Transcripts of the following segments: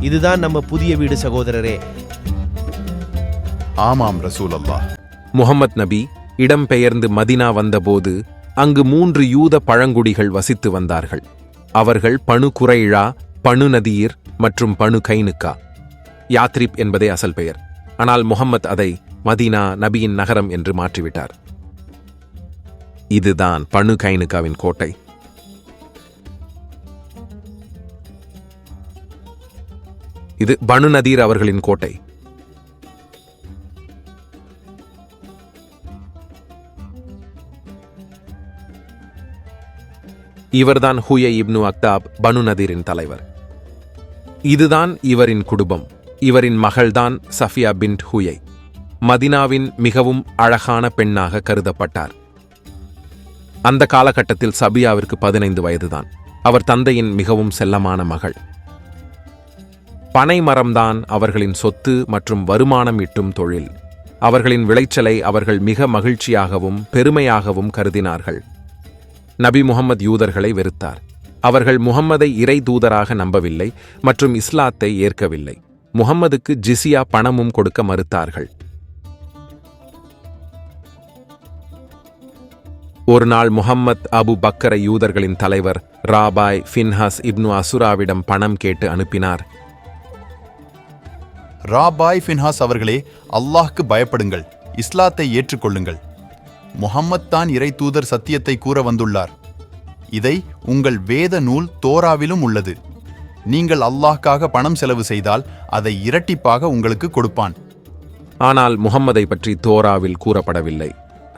இதுதான் நம்ம புதிய வீடு சகோதரரே. ஆமாம் ரசூல் அல்லாஹ். முஹம்மத் நபி இடம்பெயர்ந்து மதினா வந்தபோது அங்கு 3 யூத பழங்குடிகள் வசித்து வந்தார்கள். அவர்கள் பனு குரைழா, பனு நதீர் மற்றும் பனு கைனுக்கா. யாத்ரிப் என்பதே அசல் பெயர். ஆனால் முஹம்மத் அதை மதீனா, நபியின் நகரம் என்று மாற்றிவிட்டார். இதுதான் பனு கைனுக்காவின் கோட்டை. இது பனு நதீர் அவர்களின் கோட்டை. இவர்தான் ஹுயை இப்னு அக்தாப், பனு நதீரின் தலைவர். இதுதான் இவரின் குடும்பம். இவரின் மகள்தான் சஃபியா பின்ட் ஹுயை. மதினாவின் மிகவும் அழகான பெண்ணாக கருதப்பட்டார். அந்த காலகட்டத்தில் சபியாவிற்கு 15 வயதுதான். அவர் தந்தையின் மிகவும் செல்லமான மகள். பனை மரம்தான் அவர்களின் சொத்து மற்றும் வருமானம் ஈட்டும் தொழில். அவர்களின் விளைச்சலை அவர்கள் மிக மகிழ்ச்சியாகவும் பெருமையாகவும் கருதினார்கள். நபி முஹம்மது யூதர்களை வெறுத்தார். அவர்கள் முஹம்மதை இறை தூதராக நம்பவில்லை மற்றும் இஸ்லாத்தை ஏற்கவில்லை. முஹம்மதுக்கு ஜிசியா பணமும் கொடுக்க மறுத்தார்கள். ஒரு நாள் முஹம்மத் அபு பக்கரை யூதர்களின் தலைவர் ராபாய் ஃபின்ஹாஸ் இப்னு அசுராவிடம் பணம் கேட்டு அனுப்பினார். ராபாய் ஃபின்ஹாஸ் அவர்களே, அல்லாஹ்க்கு பயப்படுங்கள், இஸ்லாத்தை ஏற்றுக்கொள்ளுங்கள். முஹம்மத் தான் இறை தூதர் சத்தியத்தை கூற வந்துள்ளார். இதை உங்கள் வேத நூல் தோராவிலும் உள்ளது. நீங்கள் அல்லாஹ்க்காக பணம் செலவு செய்தால் அதை இரட்டிப்பாக உங்களுக்கு கொடுப்பான். ஆனால் முஹம்மதை பற்றி தோராவில் கூறப்படவில்லை.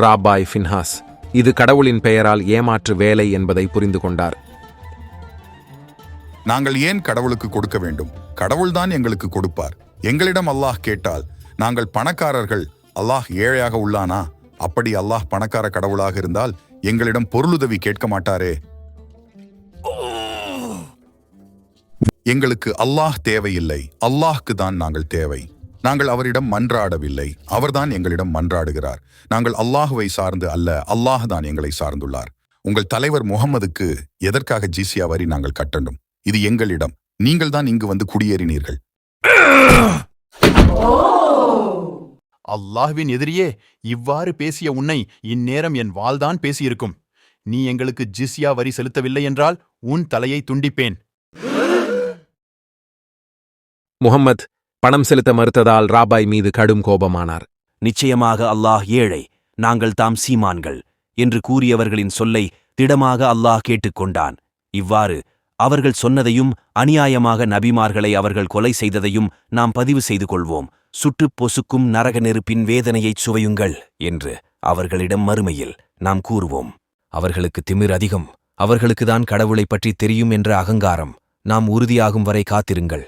ராபாய் ஃபின்ஹாஸ் இது கடவுளின் பெயரால் ஏமாற்று வேலை என்பதை புரிந்து கொண்டார். நாங்கள் ஏன் கடவுளுக்கு கொடுக்க வேண்டும்? கடவுள்தான் எங்களுக்கு கொடுப்பார். எங்களிடம் அல்லாஹ் கேட்டால் நாங்கள் பணக்காரர்கள், அல்லாஹ் ஏழையாக உள்ளானா? அப்படி அல்லாஹ் பணக்கார கடவுளாக இருந்தால் எங்களிடம் பொருளுதவி கேட்க மாட்டாரே. எங்களுக்கு அல்லாஹ் தேவையில்லை, அல்லாஹ்க்கு தான் நாங்கள் தேவை. நாங்கள் அவரிடம் மன்றாடவில்லை, அவர்தான் எங்களிடம் மன்றாடுகிறார். நாங்கள் அல்லாஹுவை சார்ந்து அல்ல, அல்லாஹ் தான் எங்களை சார்ந்துள்ளார். உங்கள் தலைவர் முஹம்மதுக்கு எதற்காக ஜிசியா வரி நாங்கள் கட்டணும்? இது எங்களிடம். நீங்கள் தான் இங்கு வந்து குடியேறினீர்கள். அல்லாஹ்வின் எதிரியே, இவ்வாறு பேசிய உன்னை இந்நேரம் என் வாள்தான் பேசியிருக்கும். நீ எங்களுக்கு ஜிஸ்யா வரி செலுத்தவில்லை என்றால் உன் தலையை துண்டிப்பேன். முஹம்மத் பணம் செலுத்த மறுத்ததால் ராபாய் மீது கடும் கோபமானார். நிச்சயமாக அல்லாஹ் ஏழை, நாங்கள் தாம் சீமான்கள் என்று கூறியவர்களின் சொல்லை திடமாக அல்லாஹ் கேட்டுக்கொண்டான். இவ்வாறு அவர்கள் சொன்னதையும் அநியாயமாக நபிமார்களை அவர்கள் கொலை செய்ததையும் நாம் பதிவு செய்து கொள்வோம். சுட்டுப் பொசுக்கும் நரக நெருப்பின் வேதனையைச் சுவையுங்கள் என்று அவர்களிடம் மறுமையில் நாம் கூறுவோம். அவர்களுக்கு திமிர் அதிகம். அவர்களுக்குதான் கடவுளைப் பற்றி தெரியும் என்ற அகங்காரம். நாம் உறுதியாகும் வரை காத்திருங்கள்.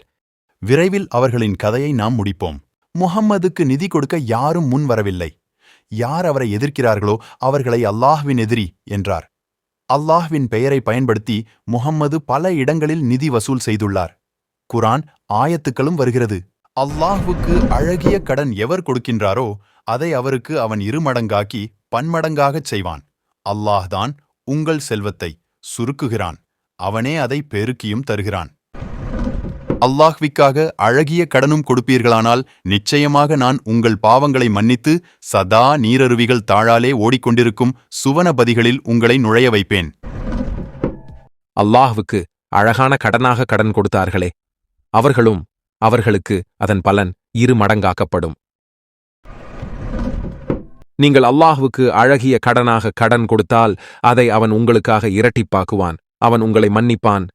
விரைவில் அவர்களின் கதையை நாம் முடிப்போம். முஹம்மதுக்கு நிதி கொடுக்க யாரும் முன் வரவில்லை. யார் அவரை எதிர்க்கிறார்களோ அவர்களை அல்லாஹ்வின் எதிரி என்றார். அல்லாஹ்வின் பெயரை பயன்படுத்தி முஹம்மது பல இடங்களில் நிதி வசூல் செய்துள்ளார். குர்ஆன் ஆயத்துக்களும் வருகிறது. அல்லாஹ்வுக்கு அழகிய கடன் எவர் கொடுக்கின்றாரோ அதை அவருக்கு அவன் 2 மடங்காக்கி பன்மடங்காகச் செய்வான். அல்லாஹ்தான் உங்கள் செல்வத்தை சுருக்குகிறான். அவனே அதை பெருக்கியும் தருகிறான். அல்லாஹ்விற்காக அழகிய கடனும் கொடுப்பீர்களானால் நிச்சயமாக நான் உங்கள் பாவங்களை மன்னித்து சதா நீரருவிகள் தாழாலே ஓடிக்கொண்டிருக்கும் சுவனபதிகளில் உங்களை நுழைய வைப்பேன். அல்லாஹ்வுக்கு அழகான கடனாக கடன் கொடுத்தார்களே, அவர்களுக்கு அதன் பலன் 2 மடங்காக்கப்படும். நீங்கள் அல்லாஹ்வுக்கு அழகிய கடனாக கடன் கொடுத்தால் அதை அவன் உங்களுக்காக இரட்டிப்பாக்குவான். அவன் உங்களை மன்னிப்பான்.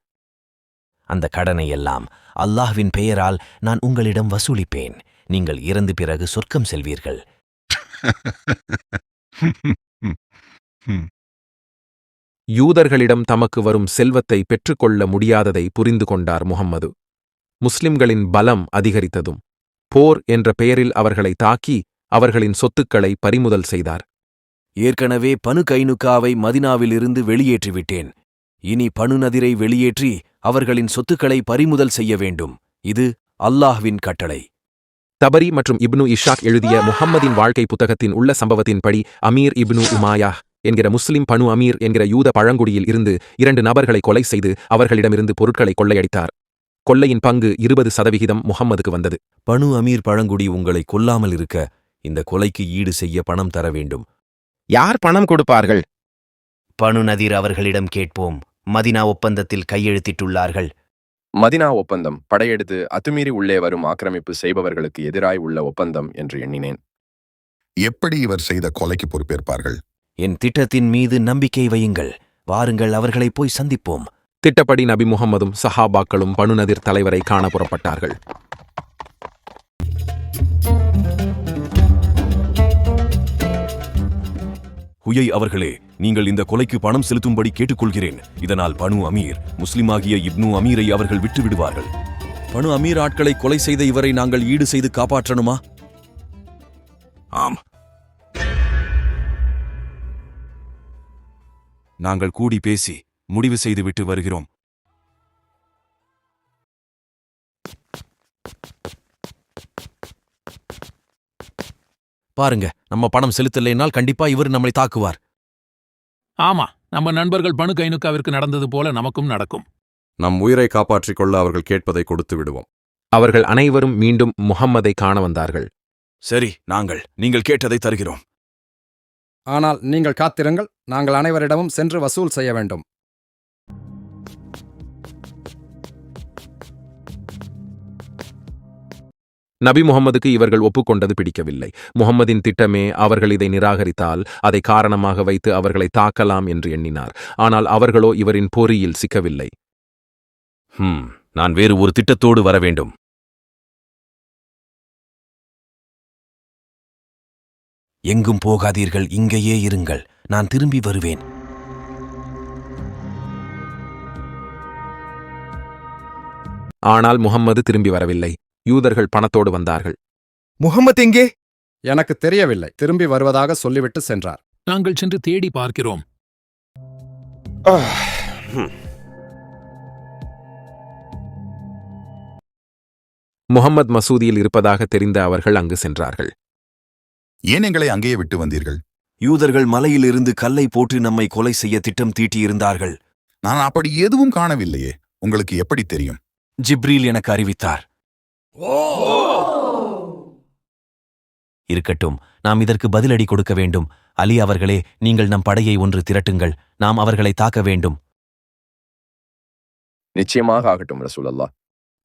அந்த கடனை எல்லாம் அல்லாஹ்வின் பெயரால் நான் உங்களிடம் வசூலிப்பேன். நீங்கள் இறந்து பிறகு சொர்க்கம் செல்வீர்கள். யூதர்களிடம் தமக்கு வரும் செல்வத்தை பெற்றுக்கொள்ள முடியாததை புரிந்து கொண்டார் முஹம்மது. முஸ்லிம்களின் பலம் அதிகரித்ததும் போர் என்ற பெயரில் அவர்களை தாக்கி அவர்களின் சொத்துக்களை பறிமுதல் செய்தார். ஏற்கனவே பனு கைனுக்காவை மதினாவிலிருந்து வெளியேற்றிவிட்டேன். இனி பனு நதிரை வெளியேற்றி அவர்களின் சொத்துக்களை பறிமுதல் செய்ய வேண்டும். இது அல்லாஹ்வின் கட்டளை. தபரி மற்றும் இப்னு இஷாக் எழுதிய முஹம்மதின் வாழ்க்கை புத்தகத்தின் உள்ள சம்பவத்தின்படி அமீர் இப்னு உமாயா என்கிற முஸ்லிம் பனு அமீர் என்கிற யூத பழங்குடியில் இருந்து 2 நபர்களை கொலை செய்து அவர்களிடமிருந்து பொருட்களை கொள்ளையடித்தார். கொள்ளையின் பங்கு 20% முஹம்மதுக்கு வந்தது. பனு அமீர் பழங்குடி உங்களை கொல்லாமல் இருக்க இந்த கொலைக்கு ஈடு செய்ய பணம் தர வேண்டும். யார் பணம் கொடுப்பார்கள்? பனு நதீர் அவர்களிடம் கேட்போம். மதினா ஒப்பந்தத்தில் கையெழுத்திட்டுள்ளார்கள். மதினா ஒப்பந்தம் படையெடுத்து அத்துமீறி உள்ளே வரும் ஆக்கிரமிப்பு செய்பவர்களுக்கு எதிராய் உள்ள ஒப்பந்தம் என்று எண்ணினேன். எப்படி இவர் செய்த கொலைக்கு பொறுப்பேற்பார்கள்? என் திட்டத்தின் மீது நம்பிக்கை வையுங்கள். வாருங்கள், அவர்களை போய் சந்திப்போம். திட்டப்படி நபி முஹம்மதும் சஹாபாக்களும் பனு நதிர் தலைவரை காண புறப்பட்டார்கள். ஹுயை அவர்களே, நீங்கள் இந்த கொலைக்கு பணம் செலுத்தும்படி கேட்டுக்கொள்கிறேன். இதனால் பனு அமீர் முஸ்லிமாகிய இப்னு அமீரை அவர்கள் விட்டு விடுவார்கள். பனு அமீர் ஆட்களை கொலை செய்த இவரை நாங்கள் ஈடு செய்து காப்பாற்றணுமா? ஆம். நாங்கள் கூடி பேசி முடிவு செய்துவிட்டு வருகிறோம். பாருங்க, நம்ம பணம் செலுத்தலைனால் கண்டிப்பா இவர் நம்மளை தாக்குவார். ஆமா, நம்ம நண்பர்கள் பனு கைனுக்காவிற்கு நடந்தது போல நமக்கும் நடக்கும். நம் உயிரை காப்பாற்றிக் கொள்ள அவர்கள் கேட்பதை கொடுத்து விடுவோம். அவர்கள் அனைவரும் மீண்டும் முஹம்மதை காண வந்தார்கள். சரி, நீங்கள் கேட்டதை தருகிறோம். ஆனால் நீங்கள் காத்திருங்கள், நாங்கள் அனைவரிடமும் சென்று வசூல் செய்ய வேண்டும். நபி முஹம்மதுக்கு இவர்கள் ஒப்புக்கொண்டது பிடிக்கவில்லை. முஹம்மதின் திட்டமே அவர்கள் இதை நிராகரித்தால் அதை காரணமாக வைத்து அவர்களை தாக்கலாம் என்று எண்ணினார். ஆனால் அவர்களோ இவரின் பொறியில் சிக்கவில்லை. நான் வேறு ஒரு திட்டத்தோடு வர வேண்டும். எங்கும் போகாதீர்கள், இங்கேயே இருங்கள். நான் திரும்பி வருவேன். ஆனால் முஹம்மது திரும்பி வரவில்லை. யூதர்கள் பணத்தோடு வந்தார்கள். முஹம்மத் எங்கே? எனக்கு தெரியவில்லை. திரும்பி வருவதாக சொல்லிவிட்டு சென்றார். நாங்கள் சென்று தேடி பார்க்கிறோம். முஹம்மத் மசூதியில் இருப்பதாக தெரிந்த அவர்கள் அங்கு சென்றார்கள். ஏன் எங்களை அங்கேயே விட்டு வந்தீர்கள்? யூதர்கள் மலையிலிருந்து கல்லை போட்டு நம்மை கொலை செய்ய திட்டம் தீட்டியிருந்தார்கள். நான் அப்படி எதுவும் காணவில்லையே. உங்களுக்கு எப்படி தெரியும்? ஜிப்ரீல் எனக்கு அறிவித்தார். இருக்கட்டும், நாம் இதற்கு பதிலடி கொடுக்க வேண்டும். அலி அவர்களே, நீங்கள் நம் படையை ஒன்று திரட்டுங்கள். நாம் அவர்களை தாக்க வேண்டும். நிச்சயமாக ஆகட்டும் ரசூலல்லாஹ்.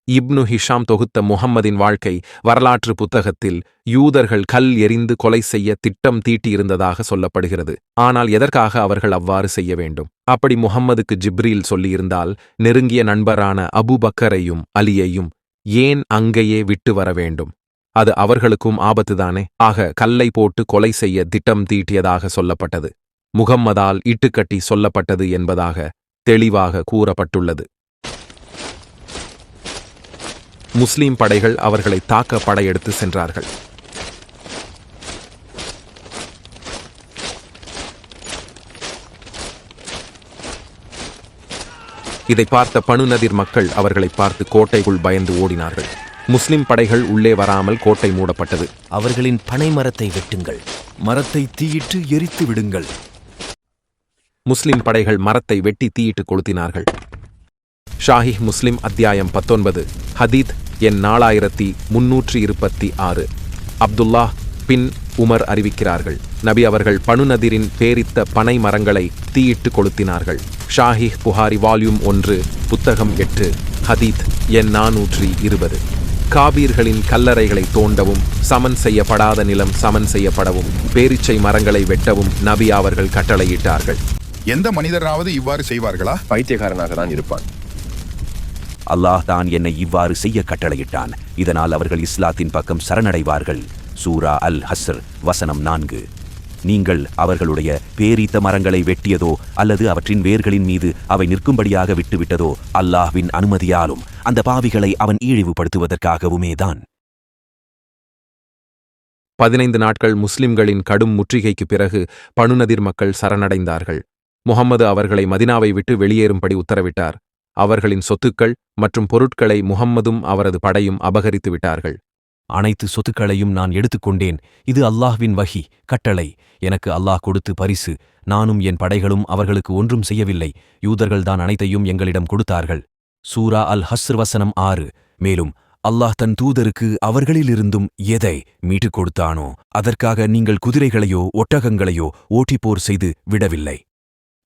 இப்னு ஹிஷாம் தொகுத்த முஹம்மதின் வாழ்க்கை வரலாற்று புத்தகத்தில் யூதர்கள் கல் எறிந்து கொலை செய்ய திட்டம் தீட்டியிருந்ததாக சொல்லப்படுகிறது. ஆனால் எதற்காக அவர்கள் அவ்வாறு செய்ய வேண்டும்? அப்படி முஹம்மதுக்கு ஜிப்ரீல் சொல்லியிருந்தால் நெருங்கிய நண்பரான அபூபக்கரையும் அலியையும் ஏன் அங்கேயே விட்டு வர வேண்டும்? அது அவர்களுக்கும் ஆபத்துதானே. ஆக கல்லை போட்டு கொலை செய்ய திட்டம் தீட்டியதாக சொல்லப்பட்டது. முகம்மதால் இட்டுக்கட்டி சொல்லப்பட்டது என்பதாக தெளிவாக கூறப்பட்டுள்ளது. முஸ்லிம் படைகள் அவர்களை தாக்க படையெடுத்து சென்றார்கள். இதை பார்த்த பனு நதிர் மக்கள் அவர்களை பார்த்து கோட்டைக்குள் பயந்து ஓடினார்கள். முஸ்லிம் படைகள் உள்ளே வராமல் கோட்டை மூடப்பட்டது. அவர்களின் பனை மரத்தை வெட்டுங்கள். மரத்தை தீயிட்டு எரித்து விடுங்கள். முஸ்லிம் படைகள் மரத்தை வெட்டி தீயிட்டு கொளுத்தினார்கள். ஷாஹிஹ் முஸ்லிம் அத்தியாயம் 19 ஹதீத் எண் 4326. அப்துல்லா பின் உமர் அறிவிக்கிறார்கள், நபி அவர்கள் பனு நதிரின் பேரித்த பனை மரங்களை தீயிட்டு கொளுத்தினார்கள். ஷாஹிஹ் புகாரி வால்யூம் 1 புத்தகம் 8 ஹதீத் எண் 420. காபீர்களின் கல்லறைகளை தோண்டவும், சமன் செய்யப்படாத நிலம் சமன் செய்யப்படவும், பேரிச்சை மரங்களை வெட்டவும் நபி அவர்கள் கட்டளையிட்டார்கள். எந்த மனிதராவது இவ்வாறு செய்வார்களா? பைத்தியக்காரனாக தான் இருப்பான். அல்லாஹ் தான் என்னை இவ்வாறு செய்ய கட்டளையிட்டான். இதனால் அவர்கள் இஸ்லாத்தின் பக்கம் சரணடைவார்கள். சூரா அல் ஹஸ்ர் வசனம் 4. நீங்கள் அவர்களுடைய பேரீத்த மரங்களை வெட்டியதோ அல்லது அவற்றின் வேர்களின் மீது அவை நிற்கும்படியாக விட்டுவிட்டதோ அல்லாஹ்வின் அனுமதியாலும் அந்த பாவிகளை அவன் இழிவுபடுத்துவதற்காகவுமேதான். 15 நாட்கள் முஸ்லிம்களின் கடும் முற்றுகைக்கு பிறகு பனு நதிர் மக்கள் சரணடைந்தார்கள். முஹம்மது அவர்களை மதினாவை விட்டு வெளியேறும்படி உத்தரவிட்டார். அவர்களின் சொத்துக்கள் மற்றும் பொருட்களை முஹம்மதும் அவரது படையும் அபகரித்து விட்டார்கள். அனைத்து சொத்துக்களையும் நான் எடுத்துக்கொண்டேன். இது அல்லாஹ்வின் வஹி, கட்டளை. எனக்கு அல்லாஹ் கொடுத்து பரிசு. நானும் என் படைகளும் அவர்களுக்கு ஒன்றும் செய்யவில்லை. யூதர்கள்தான் அனைத்தையும் எங்களிடம் கொடுத்தார்கள். சூரா அல் ஹஸ்ர் வசனம் 6. மேலும் அல்லாஹ் தன் தூதருக்கு அவர்களிலிருந்தும் எதை மீட்டுக் கொடுத்தானோ அதற்காக நீங்கள் குதிரைகளையோ ஒட்டகங்களையோ ஓட்டிப்போர் செய்து விடவில்லை.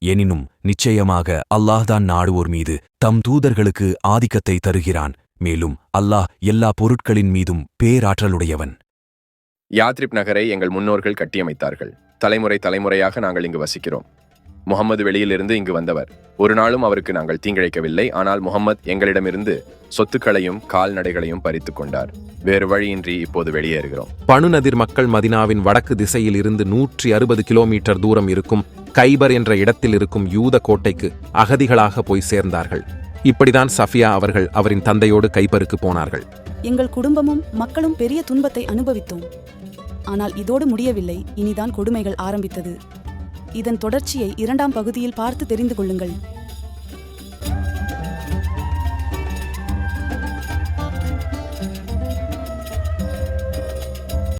எனினும் நிச்சயமாக அல்லாஹ்தான் நாடுவோர் மீது தம் தூதர்களுக்கு ஆதிக்கத்தை தருகிறான். மேலும் அல்லாஹ் எல்லா பொருட்களின் மீதும் பேராற்றலுடையவன். யாத்ரிப் நகரை எங்கள் முன்னோர்கள் கட்டியமைத்தார்கள். தலைமுறை தலைமுறையாக நாங்கள் இங்கு வசிக்கிறோம். முகம்மது வெளியிலிருந்து இங்கு வந்தவர். ஒரு நாளும் அவருக்கு நாங்கள் தீங்கிழைக்கவில்லை. ஆனால் முகம்மது எங்களிடமிருந்து சொத்துக்களையும் கால்நடைகளையும் பறித்துக் கொண்டார். வேறு வழியின்றி இப்போது வெளியேறுகிறோம். பனு நதிர் மக்கள் மதினாவின் வடக்கு திசையில் இருந்து 160 கிலோமீட்டர் தூரம் இருக்கும் கைபர் என்ற இடத்தில் இருக்கும் யூத கோட்டைக்கு அகதிகளாக போய் சேர்ந்தார்கள். இப்படிதான் சஃபியா அவர்கள் அவரின் தந்தையோடு கைபருக்கு போனார்கள். எங்கள் குடும்பமும் மக்களும் பெரிய துன்பத்தை அனுபவித்தோம். ஆனால் இதோடு முடியவில்லை. இனிதான் கொடுமைகள் ஆரம்பித்தது. இதன் தொடர்ச்சியை 2ஆம் பகுதியில் பார்த்து தெரிந்து கொள்ளுங்கள்.